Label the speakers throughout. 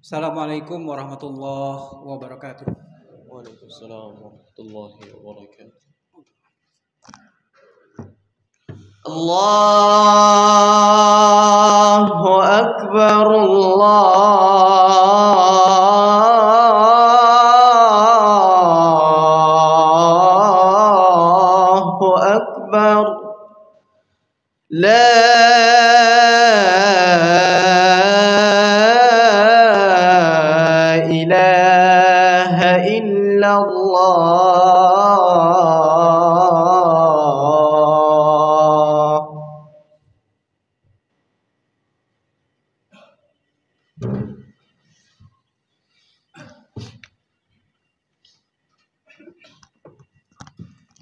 Speaker 1: Assalamualaikum warahmatullahi wabarakatuh.
Speaker 2: Waalaikumsalam warahmatullahi wabarakatuh. Allahu Akbar, Allahu Akbar. La ilaha illallah.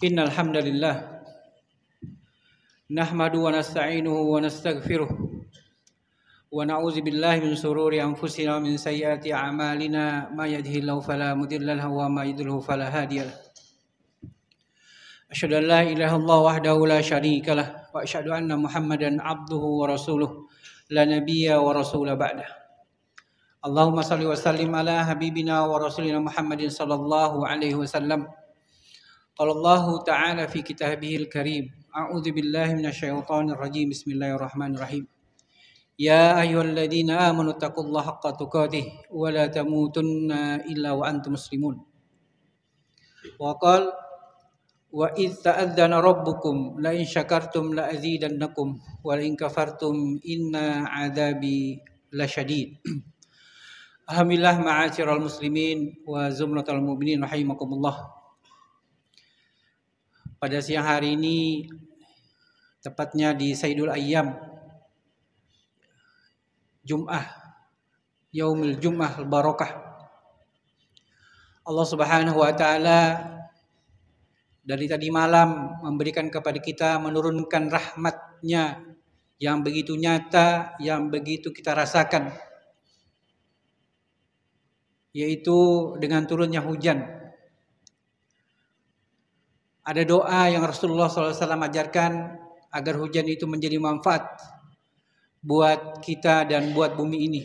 Speaker 1: Innal hamdalillah nahmadu wa nasta'inuhu wa nastaghfiruh wa na'udzu billahi min shururi anfusina wa min sayyiati a'malina may yahdihillahu fala mudilla lahu wa may yudlil fala hadiya lahu. Asyhadu an la ilaha illallah wahdahu la syarika lah wa asyhadu anna Muhammadan abduhu wa rasuluh la nabiyya wa rasula ba'dah. Allahumma shalli wa sallim ala habibina wa rasulina Muhammadin sallallahu alaihi wasallam. Qala Allah Ta'ala fi kitabihil karim. A'udzu billahi minasyaitonir rajim. Bismillahirrahmanirrahim. Ya ayyuhalladzina amanu taqullaha haqqa tuqatih wa la tamutunna illa wa antum muslimun. Wa qala wa idz ta'adzana rabbukum la in syakartum la azidannakum wa la in kafartum inna 'adzabi lasyadid. Alhamdulillah ma'asyiral muslimin wa zumratal mu'minin rahimakumullah. Pada siang hari ini, tepatnya di Sayyidul Ayyam, Jum'ah, Yaumil Jum'ah Al-Barakah, Allah Subhanahu wa Ta'ala dari tadi malam memberikan kepada kita, menurunkan rahmat-Nya yang begitu nyata, yang begitu kita rasakan, yaitu dengan turunnya hujan. Ada doa yang Rasulullah SAW ajarkan agar hujan itu menjadi manfaat buat kita dan buat bumi ini,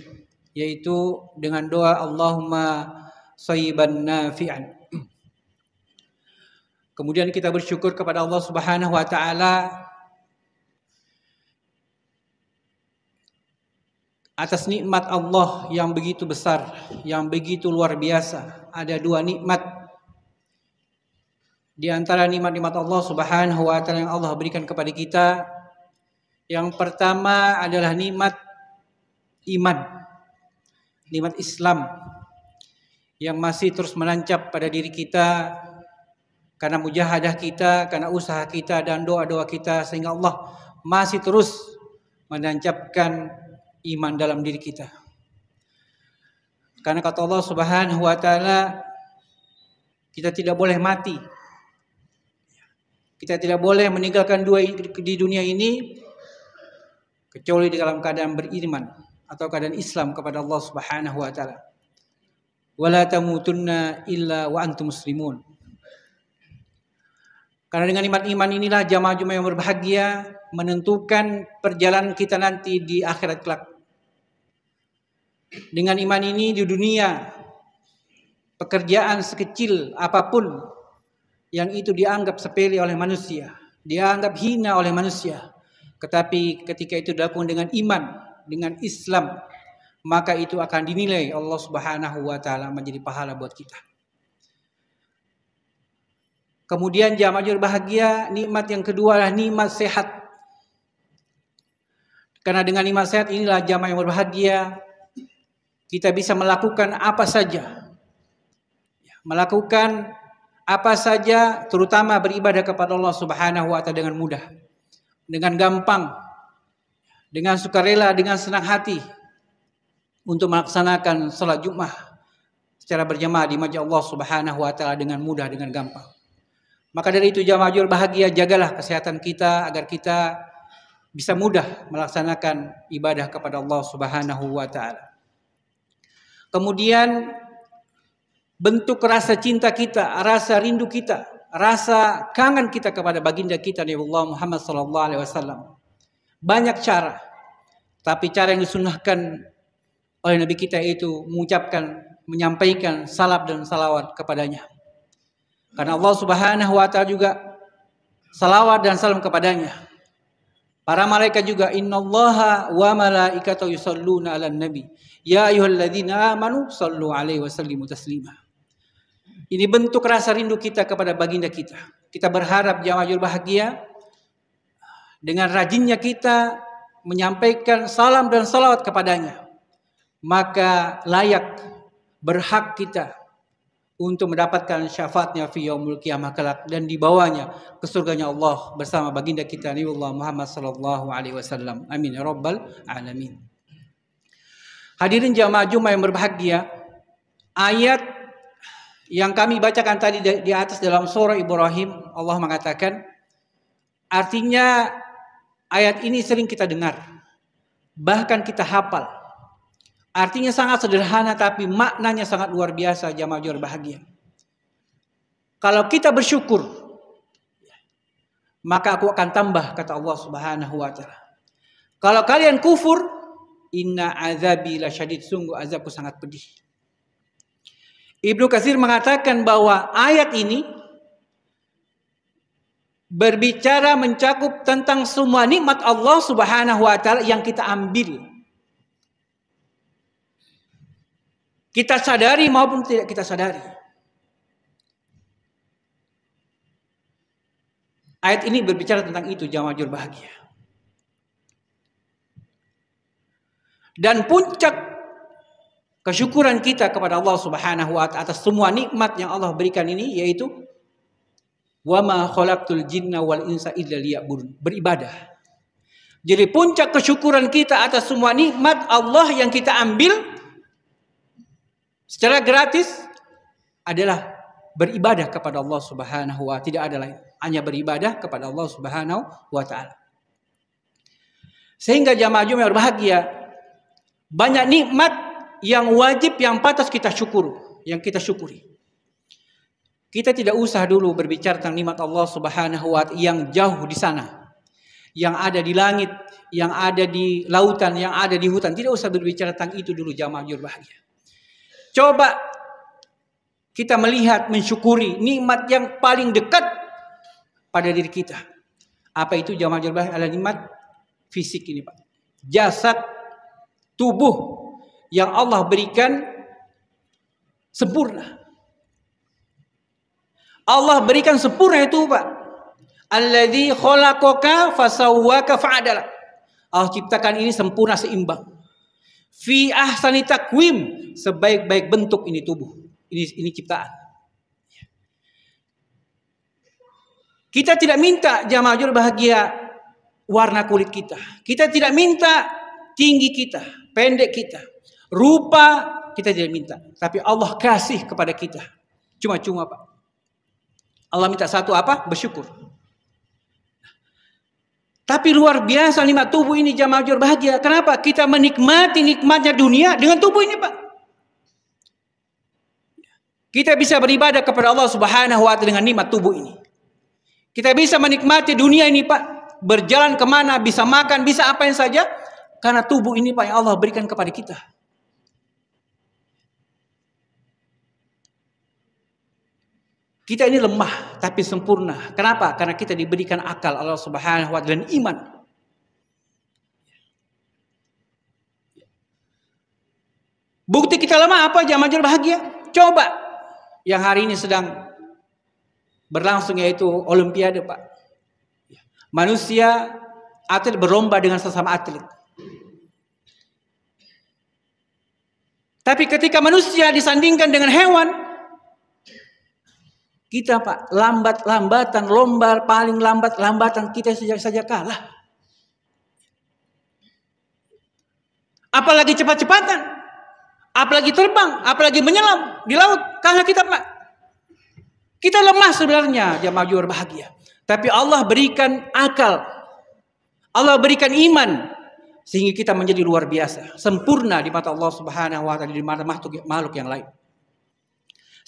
Speaker 1: yaitu dengan doa Allahumma shayyiban nafi'an. Kemudian kita bersyukur kepada Allah Subhanahu wa Ta'ala atas nikmat Allah yang begitu besar, yang begitu luar biasa. Ada dua nikmat di antara nikmat-nikmat Allah Subhanahu wa Ta'ala yang Allah berikan kepada kita. Yang pertama adalah nikmat iman, nikmat Islam yang masih terus menancap pada diri kita karena mujahadah kita, karena usaha kita dan doa-doa kita, sehingga Allah masih terus menancapkan iman dalam diri kita. Karena kata Allah Subhanahu wa Ta'ala, kita tidak boleh mati. Kita tidak boleh meninggalkan di dunia ini kecuali dalam keadaan beriman atau keadaan Islam kepada Allah Subhanahu wa Ta'ala. Wala tamutunna illa wa antum muslimun. Karena dengan iman inilah jamaah-jamaah yang berbahagia menentukan perjalanan kita nanti di akhirat kelak. Dengan iman ini di dunia, pekerjaan sekecil apapun yang itu dianggap sepele oleh manusia, dianggap hina oleh manusia. Tetapi ketika itu dilakukan dengan iman, dengan Islam, maka itu akan dinilai Allah Subhanahu wa Ta'ala menjadi pahala buat kita. Kemudian jamaah berbahagia, nikmat yang kedua adalah nikmat sehat. Karena dengan nikmat sehat inilah jamaah yang berbahagia, kita bisa melakukan apa saja. Melakukan apa saja, terutama beribadah kepada Allah Subhanahu wa Ta'ala dengan mudah, dengan gampang, dengan sukarela, dengan senang hati untuk melaksanakan salat Jumat secara berjamaah di masjid Allah Subhanahu wa Ta'ala dengan mudah, dengan gampang. Maka dari itu jamaah bahagia, jagalah kesehatan kita agar kita bisa mudah melaksanakan ibadah kepada Allah Subhanahu wa Ta'ala. Kemudian bentuk rasa cinta kita, rasa rindu kita, rasa kangen kita kepada baginda kita Nabiullah Muhammad SAW. Banyak cara, tapi cara yang disunnahkan oleh Nabi kita itu menyampaikan salam dan salawat kepadanya. Karena Allah Subhanahu wa taala juga salawat dan salam kepadanya. Para malaikat juga innallaha wa malaikatahu yusholluna 'alan nabi. Ya ayyuhalladzina amanu shallu 'alaihi wa sallimu taslima. Ini bentuk rasa rindu kita kepada baginda kita. Kita berharap jamaah bahagia dengan rajinnya kita menyampaikan salam dan salawat kepadanya. Maka layak, berhak kita untuk mendapatkan syafaatnya fi yaumul qiyamah kelak dan dibawanya ke surganya Allah bersama baginda kita Nabiullah Muhammad sallallahu alaihi wasallam. Amin ya rabbal alamin. Hadirin jamaah Jumat yang berbahagia, ayat yang kami bacakan tadi di atas dalam surah Ibrahim, Allah mengatakan, artinya ayat ini sering kita dengar, bahkan kita hafal. Artinya sangat sederhana tapi maknanya sangat luar biasa jamaah bahagia. Kalau kita bersyukur, maka aku akan tambah, kata Allah Subhanahu wa taala. Kalau kalian kufur, inna azabi lasyadid, sungguh azabku sangat pedih. Ibnu Katsir mengatakan bahwa ayat ini berbicara mencakup tentang semua nikmat Allah Subhanahu wa taala yang kita ambil. Kita sadari maupun tidak kita sadari. Ayat ini berbicara tentang itu jamaah bahagia. Dan puncak kesyukuran kita kepada Allah Subhanahu wa taala atas semua nikmat yang Allah berikan ini yaitu wa ma khalaqtul jinna wal insa illa liya'budun, beribadah. Jadi puncak kesyukuran kita atas semua nikmat Allah yang kita ambil secara gratis adalah beribadah kepada Allah Subhanahu wa taala, tidak ada lain, hanya beribadah kepada Allah Subhanahu wa taala. Sehingga jamaah Jumat berbahagia, banyak nikmat yang wajib yang pantas kita syukuri. Kita tidak usah dulu berbicara tentang nikmat Allah Subhanahu wa taala yang jauh di sana, yang ada di langit, yang ada di lautan, yang ada di hutan. Tidak usah berbicara tentang itu dulu jamaah berbahagia. Coba kita melihat, mensyukuri nikmat yang paling dekat pada diri kita. Apa itu jamaah berbahagia? Adalah nikmat fisik ini, Pak. Jasad, tubuh yang Allah berikan sempurna. Allah berikan sempurna itu, Pak. Alladzi khalaqaka fasawwaka fa'adala. Allah ciptakan ini sempurna, seimbang. Fi ahsani takwim, sebaik-baik bentuk ini tubuh. Ini ciptaan. Kita tidak minta jamaah bahagia warna kulit kita. Kita tidak minta tinggi kita, pendek kita, rupa kita tidak minta. Tapi Allah kasih kepada kita. Cuma-cuma, Pak. Allah minta satu apa? Bersyukur. Tapi luar biasa nikmat tubuh ini jamaah bahagia. Kenapa? Kita menikmati nikmatnya dunia dengan tubuh ini, Pak. Kita bisa beribadah kepada Allah Subhanahu wa taala dengan nikmat tubuh ini. Kita bisa menikmati dunia ini, Pak. Berjalan kemana, bisa makan, bisa apa yang saja. Karena tubuh ini, Pak, yang Allah berikan kepada kita. Kita ini lemah tapi sempurna. Kenapa? Karena kita diberikan akal Allah Subhanahu wa taala dan iman. Bukti kita lemah apa jamaah bahagia? Coba yang hari ini sedang berlangsung yaitu Olimpiade, Pak. Manusia atlet berlomba dengan sesama atlet. Tapi ketika manusia disandingkan dengan hewan, kita, Pak, lambat-lambatan, lomba paling lambat-lambatan kita saja kalah. Apalagi cepat-cepatan, apalagi terbang, apalagi menyelam di laut, kalah kita, Pak. Kita lemah sebenarnya jamaah berbahagia. Tapi Allah berikan akal, Allah berikan iman, sehingga kita menjadi luar biasa, sempurna di mata Allah Subhanahu wa taala, di mata makhluk yang lain.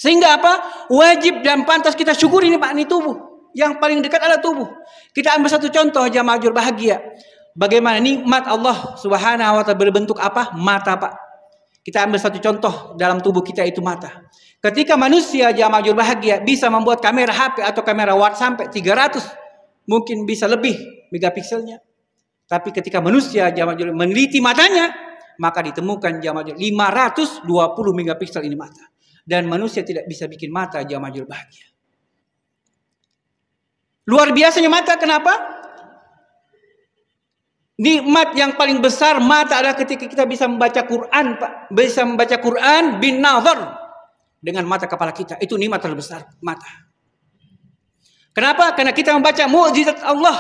Speaker 1: Sehingga apa? Wajib dan pantas kita syukuri ini, Pak, ini tubuh. Yang paling dekat adalah tubuh. Kita ambil satu contoh jamaah bahagia. Bagaimana nikmat Allah Subhanahu wa taala berbentuk apa? Mata, Pak. Kita ambil satu contoh dalam tubuh kita itu mata. Ketika manusia jamaahul bahagia bisa membuat kamera HP atau kamera watt sampai 300, mungkin bisa lebih megapikselnya. Tapi ketika manusia jamaahul meneliti matanya, maka ditemukan jamaahul 520 megapiksel ini mata. Dan manusia tidak bisa bikin mata jamaahul bahagia. Luar biasanya mata, kenapa? Nikmat yang paling besar mata adalah ketika kita bisa membaca Quran, Pak. Bisa membaca Quran bin nazar dengan mata kepala kita. Itu nikmat terbesar, mata. Kenapa? Karena kita membaca mukjizat Allah.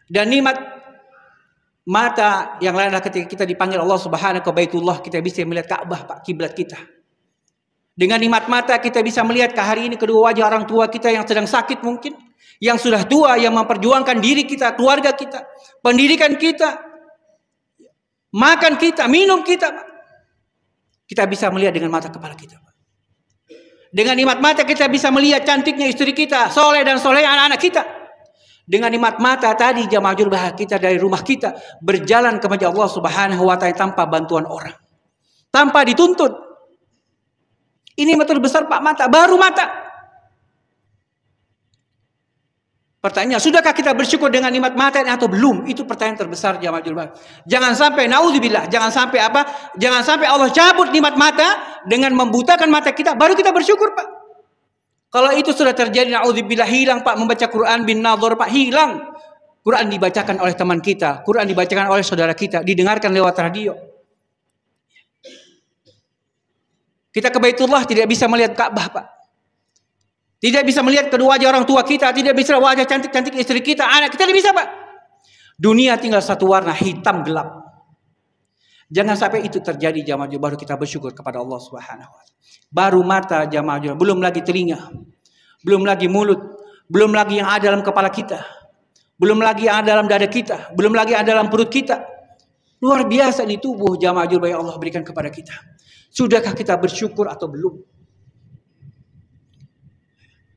Speaker 1: Dan nikmat mata yang lain adalah ketika kita dipanggil Allah Subhanahu wa Baitullah, kita bisa melihat Ka'bah, Pak, kiblat kita. Dengan nikmat mata kita bisa melihat ke hari ini kedua wajah orang tua kita yang sedang sakit mungkin, yang sudah tua, yang memperjuangkan diri kita, keluarga kita, pendidikan kita, makan kita, minum kita. Kita bisa melihat dengan mata kepala kita. Dengan nikmat mata kita bisa melihat cantiknya istri kita, soleh dan soleh anak-anak kita. Dengan nikmat mata tadi jamaahul bahagia kita dari rumah kita berjalan kepada Allah Subhanahu wa taala tanpa bantuan orang, tanpa dituntut. Ini betul besar Pak, mata, baru mata. Pertanyaannya, sudahkah kita bersyukur dengan nikmat mata atau belum? Itu pertanyaan terbesar jamaahul bahagia. Jangan sampai naudzubillah, jangan sampai apa? Jangan sampai Allah cabut nikmat mata dengan membutakan mata kita, baru kita bersyukur, Pak. Kalau itu sudah terjadi, naudzubillah, hilang Pak membaca Quran bin nazar, Pak, hilang. Quran dibacakan oleh teman kita, Quran dibacakan oleh saudara kita, didengarkan lewat radio. Kita ke Baitullah tidak bisa melihat Ka'bah, Pak. Tidak bisa melihat kedua wajah orang tua kita, tidak bisa wajah cantik-cantik istri kita, anak kita, tidak bisa, Pak. Dunia tinggal satu warna, hitam gelap. Jangan sampai itu terjadi jamaah, baru kita bersyukur kepada Allah Subhanahu wa taala. Baru mata jamaah, belum lagi telinga, belum lagi mulut, belum lagi yang ada dalam kepala kita, belum lagi yang ada dalam dada kita, belum lagi yang ada dalam perut kita. Luar biasa ini tubuh jamaah yang Allah berikan kepada kita. Sudahkah kita bersyukur atau belum?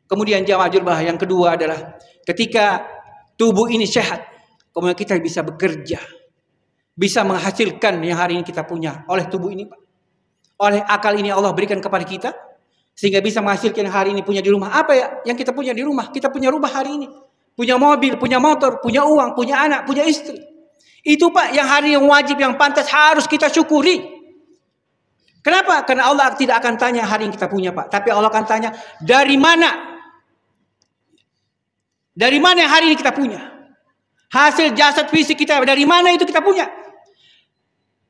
Speaker 1: Kemudian jamaah yang kedua adalah ketika tubuh ini sehat, kemudian kita bisa bekerja, bisa menghasilkan yang hari ini kita punya oleh tubuh ini, Pak. Oleh akal ini Allah berikan kepada kita, sehingga bisa menghasilkan yang hari ini punya di rumah. Apa ya yang kita punya di rumah? Kita punya rumah hari ini, punya mobil, punya motor, punya uang, punya anak, punya istri. Itu Pak yang hari yang wajib, yang pantas harus kita syukuri. Kenapa? Karena Allah tidak akan tanya hari yang kita punya, Pak. Tapi Allah akan tanya, dari mana? Dari mana yang hari ini kita punya? Hasil jasad fisik kita, dari mana itu kita punya?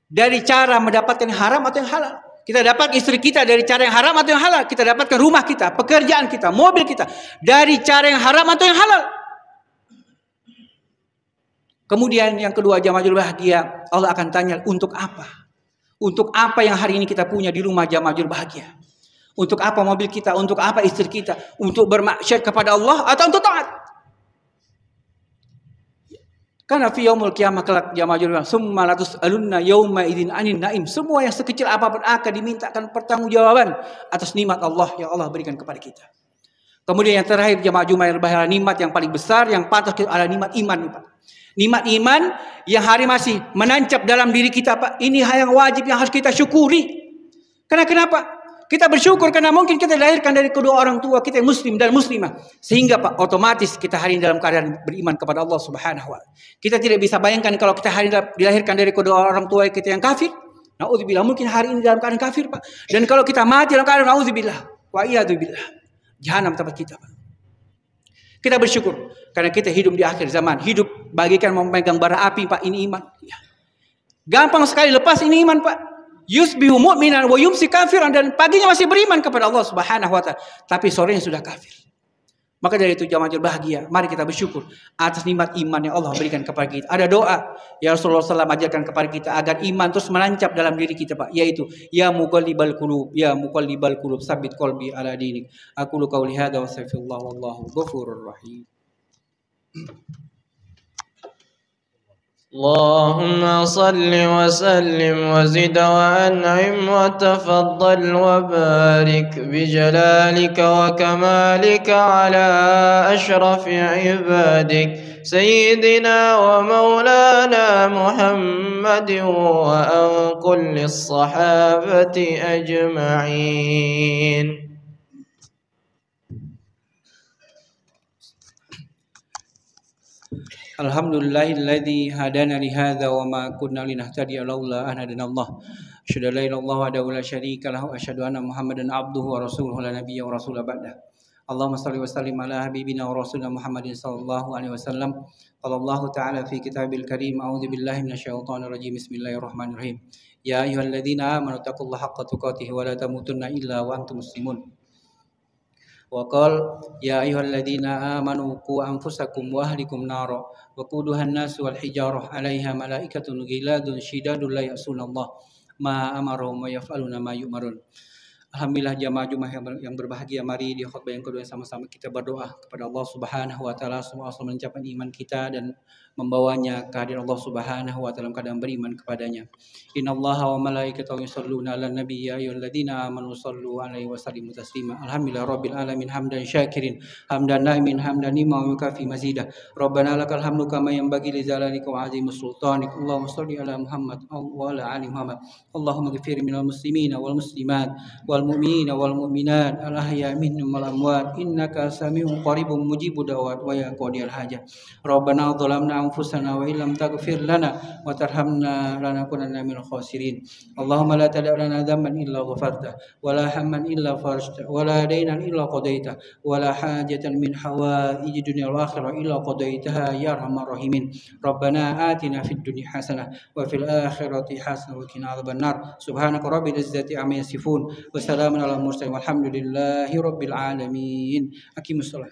Speaker 1: Dari cara mendapatkan yang haram atau yang halal? Kita dapat istri kita dari cara yang haram atau yang halal? Kita dapatkan rumah kita, pekerjaan kita, mobil kita, dari cara yang haram atau yang halal? Kemudian yang kedua jamaahul bahagia, Allah akan tanya untuk apa? Untuk apa yang hari ini kita punya di rumah jamaahul bahagia? Untuk apa mobil kita? Untuk apa istri kita? Untuk bermaksiat kepada Allah atau untuk taat? Karena fi yaumul qiyamah kelak jamaahul bahagia, summa latus'alunna yauma idzin 'anil na'im. Semua yang sekecil apapun akan dimintakan pertanggungjawaban atas nikmat Allah yang Allah berikan kepada kita. Kemudian yang terakhir jamaahul bahagia, nikmat yang paling besar yang patut kita adalah nikmat iman, Pak. Nikmat iman yang hari masih menancap dalam diri kita, Pak. Ini hal yang wajib yang harus kita syukuri. Karena kenapa? Kita bersyukur karena mungkin kita dilahirkan dari kedua orang tua kita yang muslim dan muslimah. Sehingga Pak, otomatis kita hari ini dalam keadaan beriman kepada Allah Subhanahu wa taala. Kita tidak bisa bayangkan kalau kita hari ini dilahirkan dari kedua orang tua kita yang kafir. Nauzubillah, mungkin hari ini dalam keadaan kafir, Pak. Dan kalau kita mati dalam keadaan nauzubillah, wa iyadzubillah, jahanam tempat kita, Pak. Kita bersyukur karena kita hidup di akhir zaman. Hidup bagikan memegang bara api, Pak. Ini iman. Ya. Gampang sekali lepas ini iman, Pak. Yusbihu mu'minan wa yumsi kafiran, dan paginya masih beriman kepada Allah Subhanahu wa taala, tapi sorenya sudah kafir. Maka dari itu jamaah bahagia, mari kita bersyukur atas nikmat iman yang Allah berikan kepada kita. Ada doa yang Rasulullah SAW ajarkan kepada kita agar iman terus menancap dalam diri kita, Pak, yaitu ya muqallibal qulub, ya muqallibal qulub, tsabbit qalbi ala dinik. Aqulu qauli hadza wa astaghfirullah wallahu ghafurur rahim.
Speaker 2: اللهم صل وسلم وزد وأنعم وتفضل وبارك بجلالك وكمالك على أشرف عبادك سيدنا ومولانا محمد وعن كل الصحابة أجمعين.
Speaker 1: Alhamdulillahilladzi hadana li hadza wa ma kunna linahtadiya laula an hadanallah. Asyhadu an la ilaha illallah wahdahu la syarika lahu wa asyhadu anna Muhammadan abduhu wa rasuluhu la nabiyya wa rasula ba'dah. Allahumma shalli wa sallim ala habibina wa rasulina Muhammadin sallallahu alaihi wasallam. Qala Allah ta'ala fi kitabil karim a'udzu billahi minasyaitonir rajim. Bismillahirrahmanirrahim. Ya ayyuhalladzina amanu taqullaha haqqa tuqatih wa la tamutunna illa wa antum muslimun. Wa qala ya ayyuhalladzina amanu qu anfusakum wa ahlikum nara wa quduha an-nas wal hijarah 'alaiha malaikatun ghiladun syidadun la ya'sunallah ma amarahum wa yaf'aluna ma yu'marun. Alhamdulillah jamaah Jumat yang berbahagia, mari di khutbah yang kedua sama-sama kita berdoa kepada Allah Subhanahu wa taala, semoga Allah mencapkan iman kita dan membawanya ke hadirat Allah Subhanahu wa taala keadaan beriman kepadanya. Innallaha wa malaikatahu yusholluna 'alan nabi ya ayyuhalladzina amanu shallu 'alaihi wa sallimu taslima. Alhamdulillah rabbil alamin hamdan syakirin hamdan na'imin hamdan nima wa yukafi mazidah. Rabbana lakal hamdu kama yanbaghi li jalalika wa 'azimus sultanik. Allahumma shalli ala Muhammad wa ala ali Muhammad. Allahumma ighfir minal muslimina wal muslimat wal mu'minina wal mu'minat al ahya minhum wal amwat innaka sami'un qaribun mujibud da'wat wa ya qadiyal hajat. Rabbana dhalamna anfusana wa illam taghfir lana wa tarhamna lanakunanna minal khasirin. Allahumma la tada' lana dhanban illa ghafarta wa la hamman illa farajta wa la daynan illa qadaita wa la hajatan min hawaiji dunya wal akhirah illa qadaitaha ya arhamar rahimin. Rabbana atina fid dunya hasanah wa fil akhirati hasanah wa qina adzabannar. Subhanaka rabbil izzati amma yasifun wa salamun alal mursalin walhamdulillahi rabbil alamin. Aqimus shalah.